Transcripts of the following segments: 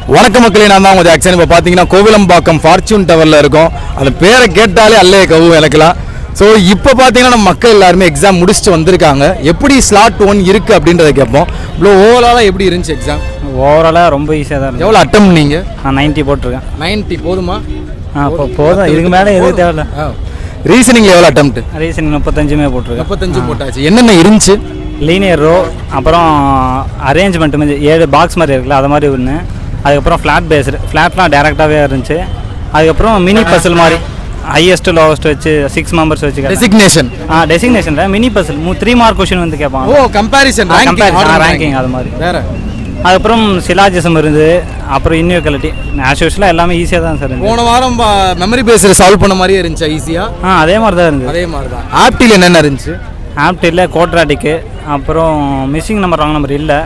வணக்கம் மக்களே, நான் தான் உங்கள் ஆக்சன். இப்போ பார்த்தீங்கன்னா கோவிலம்பாக்கம் ஃபார்ச்சூன் டவரில் இருக்கும். அந்த பேரை கேட்டாலே அல்லே கவு எனக்குலாம். ஸோ இப்போ பார்த்தீங்கன்னா நம்ம மக்கள் எல்லாருமே எக்ஸாம் முடிச்சுட்டு வந்திருக்காங்க. எப்படி ஸ்லாட் 1 இருக்குது அப்படின்றத கேட்போம். இவ்வளோ ஓவராலாக எப்படி இருந்துச்சு எக்ஸாம்? ஓவராலாக ரொம்ப ஈஸியாக தான் இருக்குது. எவ்வளோ அட்டம் நீங்கள்? நான் 90 போட்டிருக்கேன். 90 போதுமா? இப்போ போதும், இதுக்கு மேலே எதுவும் தேவையில்ல. ரீசனிங்கில் எவ்வளோ அட்டம்? ரீசனிங் 35 போட்டிருக்கேன். 35 போட்டாச்சு. என்னென்ன இருந்துச்சு? லீனியர் ரோ, அப்புறம் அரேஞ்ச்மெண்ட் மாதிரி 7 பாக்ஸ் மாதிரி இருக்குல்ல, அது மாதிரி ஒன்று. அதுக்கப்புறம் ஃப்ளாட் பேஸ்டு, ஃப்ளாட்லாம் டேரெக்டாகவே இருந்துச்சு. அதுக்கப்புறம் மினி பசில் மாதிரி ஹையஸ்ட் லோவஸ்ட் வச்சு 6 மெம்பர்ஸ் வச்சு designation mini puzzle 3 mark question வந்து கேட்பாங்க. ஓ, கம்பேரிசன் ரேங்கிங் அது மாதிரி. வேறு அதுக்கப்புறம் சிலாஜிசம் இருந்து, அப்புறம் இன்இக்வாலிட்டி, ஆஸ் யூஷுவலாக எல்லாமே ஈஸியாக தான் சார். போன வாரம் மெமரி பேஸில் சால்வ் பண்ண மாதிரியே இருந்துச்சு ஈஸியாக? அதே மாதிரி தான் இருந்துச்சு. அதே மாதிரி தான். ஆப்டில் என்னென்ன இருந்துச்சு? ஆப்டில் கோட்ராட்டிக்கு, அப்புறம் மிஸ்ஸிங் நம்பர் ராங் நம்பர் இல்லை,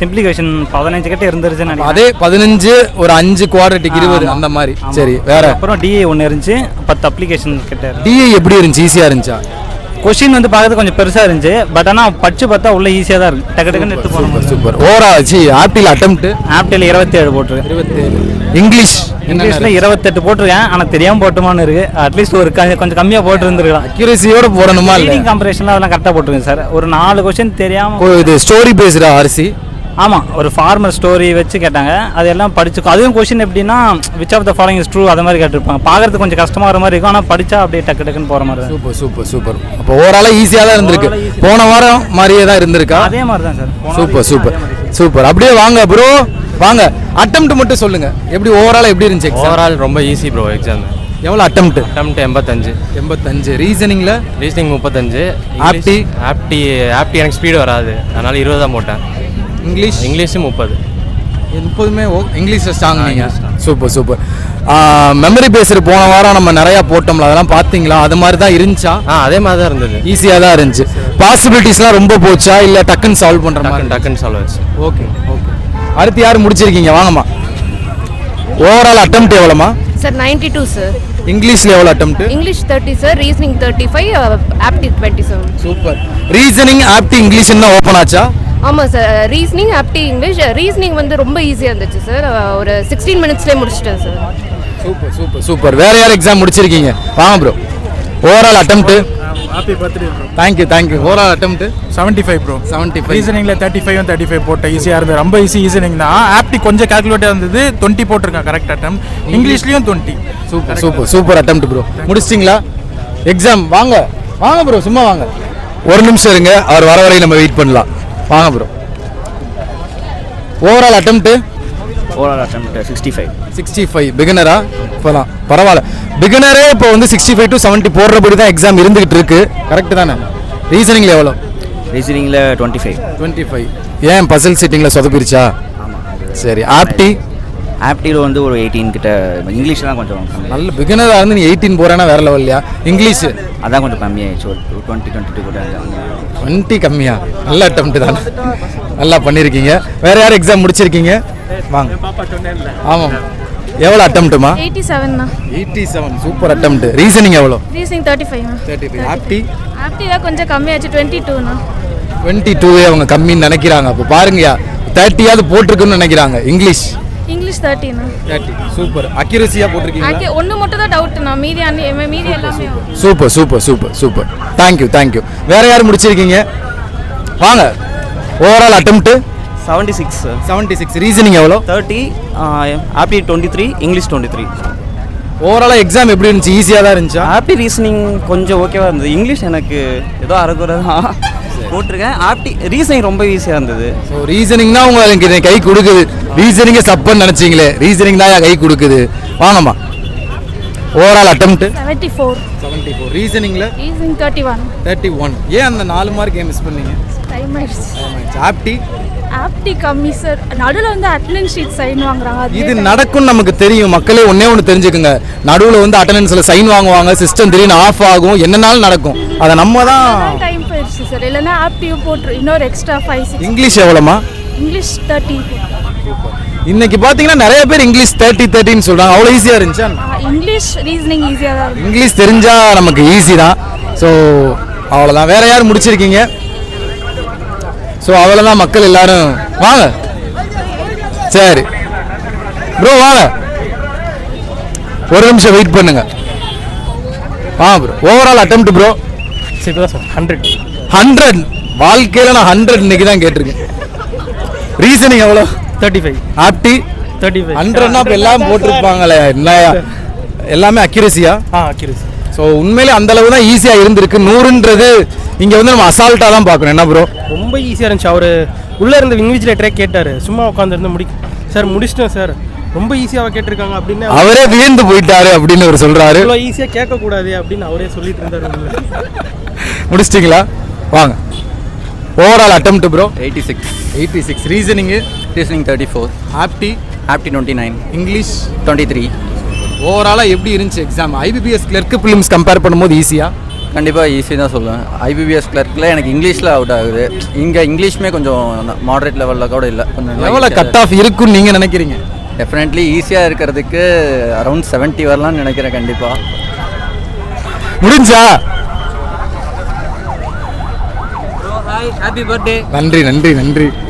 சிம்பிளிஃபிகேஷன் 15 கிட்ட இருந்துருச்சுன்னு. அதே 15 ஒரு 5 குவாட்ரேட்டிக் 20 அந்த மாதிரி. சரி, வேற? அப்புறம் டிஏ ஒன்று இருந்துச்சு, 10 அப்ளிகேஷன் கிட்ட. டிஏ எப்படி இருந்துச்சு? ஈஸியாக இருந்துச்சா? கொஸ்டின் வந்து பார்க்கறது கொஞ்சம் பெருசாக இருந்துச்சு, பட் ஆனால் படிச்சு பார்த்தா உள்ள ஈஸியாக தான் இருக்குது. டக்கு டக்குன்னு எடுத்து போகணும். சூப்பர். ஓவராச்சு ஆப்டில் அட்டெம்ப்ட்? ஆப்டில் 27 போட்டிருக்கேன். 27. இங்கிலீஷில் 28 போட்டிருக்கேன். ஆனால் தெரியாமல் போட்டுமான்னு இருக்குது. அட்லீஸ்ட் ஒரு கொஞ்சம் கம்மியாக போட்டுருந்துருக்கலாம். அக்யூரேசியோட போடணுமா? ரீடிங் கம்பரேஷன்லாம் அதெல்லாம் கரெக்டாக போட்டிருக்கேன் சார். ஒரு 4 கொஸ்டின் தெரியாமல். இது ஸ்டோரி பேஸ்டா ஆர்சி? ஆமாம், ஒரு ஃபார்மல் ஸ்டோரி வச்சு கேட்டாங்க. அதெல்லாம் படிச்சுக்கோ. அதுவும் கொஸ்டின் எப்படின்னா which of the following is true அது மாதிரி கேட்டிருப்பாங்க. பார்க்கறதுக்கு கொஞ்சம் கஷ்டமாக மாதிரி இருக்கும், ஆனால் படித்தா அப்படியே டக்கு டக்குன்னு போகிற மாதிரி. Super super super. அப்போ ஓவராலாக ஈஸியாக தான் இருந்திருக்கு. போன வாரம் மாதிரியே தான் இருந்திருக்கா? அதே மாதிரி தான் சார். Super super super. அப்படியே வாங்க ப்ரோ, வாங்க. அட்டெம்ப்ட் மட்டும் சொல்லுங்க, எப்படி ஓவராலாக எப்படி இருந்துச்சு? ஓவரால் ரொம்ப ஈஸி ப்ரோ. எக்ஸாம் எவ்வளோ அட்டெம்ப்ட்? 85. ரீசனிங்கில் 35. ஆப்டி எனக்கு ஸ்பீடு வராது, அதனால் 20 தான் போட்டேன். இங்கிலீஷும் 30. 30மே இங்கிலீஷில் ஸ்ட்ராங் நீங்கள். Super super. மெமரி பேஸ்டு போன வாரம் நம்ம நிறையா போட்டோம்ல, அதெல்லாம் பார்த்தீங்களா? அது மாதிரி தான் இருந்துச்சா? அதே மாதிரி தான் இருந்தது. ஈஸியாக தான் இருந்துச்சு. பாசிபிலிட்டிஸ்லாம் ரொம்ப போச்சா இல்லை டக்குன்னு சால்வ் பண்ணுற மாதிரி? டக்குன்னு சால்வ் ஆச்சு. Okay okay. அடுத்து யார் முடிச்சிருக்கீங்க? வாங்கம்மா. ஓவரால் அட்டெம்ப்ட் எவ்வளோமா? Sir 92 sir. இங்கிலீஷில் எவ்வளோ attempt? English 30 sir, reasoning 35, apti 27. Super. Reasoning apti English தான் ஓப்பன் ஆச்சா? ஆமாம் sir, reasoning apti English. Reasoning வந்து ரொம்ப ஈஸியாக இருந்துச்சு சார். ஒரு 16 மினிட்ஸ்லேயே முடிச்சிட்டேன் சார். Super super super. வேறு யார் எக்ஸாம் முடிச்சிருக்கீங்க? வாங்க bro. Overall attempt? Happy birthday bro. Thank you. Overall attempt 75 bro. 75. ரீசனிங்கில் 35 போட்டேன். ஈஸியாக இருந்தது, ரொம்ப ஈஸினிங் தான். ஆப்டி கொஞ்சம் கால்குலேட்டாக இருந்தது. 20 போட்டிருக்கேன் கரெக்ட் அட்டம். இங்கிலீஷ்லேயும் 20. Super attempt bro. முடிச்சிட்டிங்களா எக்ஸாம்? வாங்க ப்ரோ, சும்மா வாங்க. ஒரு நிமிஷம் இருங்க, அவர் வர வரையும் நம்ம வெயிட் பண்ணலாம். வாங்க ப்ரோ. Overall attempt 65. பிகினரா? இப்போதான் பரவாயில்ல. பிகினரே இப்போ வந்து 65 to 70 போடுறபடி தான் எக்ஸாம் இருந்துகிட்டு இருக்கு. கரெக்டு தானே? ரீசனிங்கில் எவ்வளோ? ரீசனிங்கில் 25. ஏன் பசில் செட்டிங்கில் சொதப்பிருச்சா? சரி. ஆப்டியில் வந்து ஒரு 18 கிட்ட. இங்கிலீஷ் தான் கொஞ்சம் நல்ல பிகினராக இருந்து நீ 18 போகிறேன்னா வேற லெவல்லையா? இங்கிலீஷு அதான் கொஞ்சம் கம்மியாகிடுச்சு. ஒரு 22 கூட. 20 கம்மியா? நல்ல அட்டெம்ப்ட் தான், நல்லா பண்ணியிருக்கீங்க. வேறு யார் எக்ஸாம் முடிச்சிருக்கீங்க? வாங்க. ஆமாம். எவ்வளோ அட்டெம்ப்ட்டுமா? 87. Super attempt. ரீசனிங் எவ்வளோ? ரீசனிங் 35. ஆப்டியில் கொஞ்சம் கம்மியாச்சு, 22ண்ணா. 22 அவங்க கம்மின்னு நினைக்கிறாங்க. அப்போ பாருங்கயா, 30யாவது போட்டிருக்குன்னு நினைக்கிறாங்க. இங்கிலீஷ் 30ண்ணா. 30. சூப்பர். அக்யூரேசியாக போட்டிருக்கீங்க. ஒன்று மட்டும் தான் டவுட்ண்ணா, மீதி எல்லாமே. சூப்பர். தேங்க்யூ. வேற யார் முடிச்சிருக்கீங்க? வாங்க. Overall attempt 76. ரீசனிங் எவ்வளோ? 30. ஆப்டி 23, இங்கிலீஷ் 23. ஓவராலாக எக்ஸாம் எப்படி இருந்துச்சு? ஈஸியாக தான் இருந்துச்சா? ஆப்டி ரீசனிங் கொஞ்சம் ஓகேவாக இருந்தது. இங்கிலீஷ் எனக்கு ஏதோ அரைக்குறை தான் போட்டிருக்கேன். ஆப்டி ரீசனிங் ரொம்ப ஈஸியாக இருந்தது. ஸோ ரீசனிங் தான் உங்களுக்கு கை கொடுக்குது. ரீசனிங்கை சப்பன்னு நினச்சிங்களே, ரீசனிங் தான் கை கொடுக்குது. வாங்கம்மா. Overall attempt 74. ரீசனிங்கில் 31. ஏன் அந்த 4 மார்க் ஏன் மிஸ் பண்ணீங்க? டைம் ஆயிடுச்சு. ஆப்டி கம்மி சார். நடுவில் வந்து அட்டெண்டன்ஸ் ஷீட் சைன் வாங்குறாங்க. இது நடக்கும் நமக்கு தெரியும். மக்களே ஒன்று தெரிஞ்சுக்குங்க, நடுவில் வந்து அட்டெண்டன்ஸில் சைன் வாங்குவாங்க, சிஸ்டம் திடீர்னு ஆஃப் ஆகும், என்னன்னாலும் நடக்கும். அதை நம்ம தான் டைம் போயிடுச்சு சார். இல்லைன்னா ஆப்டியும் போட்டு இன்னொரு எக்ஸ்ட்ரா 5-6. இங்கிலீஷ் எவ்வளோமா? இங்கிலீஷ் 30. இன்னைக்கு பார்த்தீங்கன்னா நிறைய பேர் இங்கிலீஷ் 30 சொல்கிறாங்க. அவ்வளோ ஈஸியாக இருந்துச்சா? இங்கிலீஷ் ரீசனிங் ஈஸியாக தான் இருக்கு. இங்கிலீஷ் தெரிஞ்சால் நமக்கு ஈஸி தான். ஸோ அவ்வளோதான். வேறு யார் முடிச்சிருக்கீங்க? ஸோ அவ்வளோதான் மக்கள் எல்லாரும். வாங்க. சரி. ப்ரோ வாங்க, ஒரு நிமிஷம் வெயிட் பண்ணுங்க. ப்ரோ ஓவரால் அட்டெம்ப்ட் ப்ரோ 100 வாழ்க்கையில் நான் 100 இன்னைக்கு தான் கேட்டிருக்கேன். ரீசனிங் எவ்வளோ? 35. ஆப்டி 35. 100னா இப்போ எல்லாம் போட்டிருப்பாங்களே, என்ன எல்லாமே அக்யூரேசியா? அக்யூரேசி. ஸோ உண்மையிலே அந்த அளவு தான் ஈஸியாக இருந்திருக்கு. 100ன்றது இங்கே வந்து நம்ம அசால்ட்டாக தான் பார்க்கணும். என்ன ப்ரோ? ரொம்ப ஈஸியாக இருந்துச்சு. அவர் உள்ளே இருந்த இன்விஜிலேட்டரே கேட்டார், சும்மா உட்காந்துருந்து சார் முடிச்சிட்டேன் சார், ரொம்ப ஈஸியாக கேட்டிருக்காங்க அப்படின்னு அவரே வியந்து போயிட்டாரு அப்படின்னு அவர் சொல்கிறாரு. இவ்வளோ ஈஸியாக கேட்கக்கூடாது அப்படின்னு அவரே சொல்லிட்டு இருந்தார். முடிச்சிட்டிங்களா? வாங்க. Overall attempt bro 86. Reasoning 34. ஆப்டி 29. English 23. ஓவராலாக எப்படி இருந்துச்சு exam? IBPS clerk films compare பண்ணும்போது ஈஸியாக? கண்டிப்பாக ஈஸி தான் சொல்லுவேன். ஐபிபிஎஸ் கிளர்க்கில் எனக்கு இங்கிலீஷில் அவுட் ஆகுது. இங்கே இங்கிலீஷுமே கொஞ்சம் மாடரேட் லெவலில் கூட இல்லை. கொஞ்சம் எவ்வளோ கட் ஆஃப் இருக்குன்னு நீங்கள் நினைக்கிறீங்க? டெஃபினெட்லி ஈஸியாக இருக்கிறதுக்கு அரௌண்ட் 70 வரலாம்னு நினைக்கிறேன். கண்டிப்பாக முடிஞ்சா? Happy birthday. நன்றி.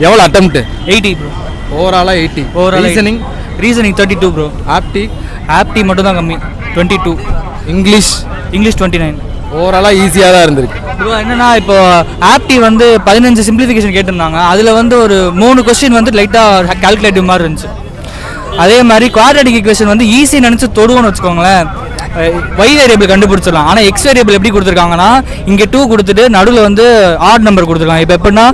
எவ்வளோ அட்டெம்ப்ட்? 80 ப்ரோ. ஓவராலாக 80. Reasoning 32 bro. ஆப்டி மட்டும் தான் கம்மி 22. இங்கிலீஷ் 29. ஓவராலாக ஈஸியாக தான் இருந்திருக்கு ப்ரோ. என்னன்னா இப்போ ஆப்டி வந்து 15 சிம்பிளிஃபிகேஷன் கேட்டிருந்தாங்க. அதில் வந்து ஒரு 3 கொஸ்டின் வந்து லைட்டாக கால்குலேட்டிவ் மாதிரி இருந்துச்சு. அதே மாதிரி குவாட்ரேட்டிக் ஈக்குவேஷன் வந்து ஈஸி நினச்சி தொடுவோன்னு வச்சுக்கோங்களேன், ஒய் வேரியபிள் கண்டுபிடிச்சிடலாம். ஆனால் எக்ஸ் வேரியபிள் எப்படி கொடுத்துருக்காங்கன்னா, இங்கே 2 கொடுத்துட்டு நடுவில் வந்து ஆட் நம்பர் கொடுத்துருக்காங்க. இப்போ எப்படின்னா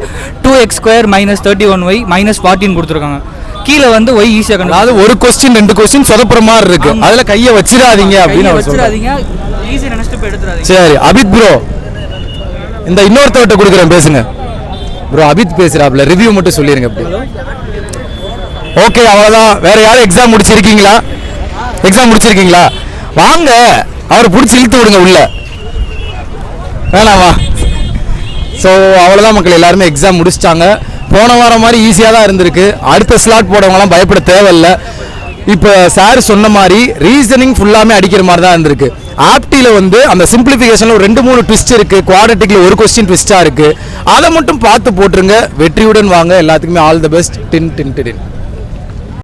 2x² - 31y - 14 கொடுத்துருக்காங்க. கீழே வந்து ஒய் ஈஸியாக கண்டு, அதாவது ஒரு கொஸ்டின் 2 கொஸ்டின் சொதப்புற மாதிரி இருக்கு. அதில் கையை வச்சிடாதீங்க அப்படின்னு வச்சிடாதீங்க, ஈஸியாக நினச்சிட்டு போய் எடுத்துடாதீங்க. சரி அபித் ப்ரோ, இந்த இன்னொருத்தவட்ட கொடுக்குறேன், பேசுங்க ப்ரோ. அபித் பேசுறாப்ல, ரிவ்யூ மட்டும் சொல்லிருங்க அப்படி. ஓகே அவ்வளோதான். வேற யாரும் எக்ஸாம் முடிச்சிருக்கீங்களா? வாங்க, அவரை பிடிச்சி இழுத்து விடுங்க உள்ள. வேணாமா? ஸோ அவ்வளோதான் மக்கள், எல்லாருமே எக்ஸாம் முடிச்சிட்டாங்க. போன வாரம் மாதிரி ஈஸியாக தான் இருந்திருக்கு. அடுத்த ஸ்லாட் போடவங்களாம் பயப்பட தேவையில்லை. இப்போ சார் சொன்ன மாதிரி ரீசனிங் ஃபுல்லாமே அடிக்கிற மாதிரி தான் இருந்திருக்கு. ஆப்டியில் வந்து அந்த சிம்பிளிஃபிகேஷனில் 2-3 ட்விஸ்ட் இருக்குது. குவாட்ரேட்டிக்கில் ஒரு கொஸ்டின் ட்விஸ்ட்டாக இருக்குது. அதை மட்டும் பார்த்து போட்டுருங்க. வெற்றியுடன் வாங்க. எல்லாத்துக்குமே ஆல் தி பெஸ்ட். டின்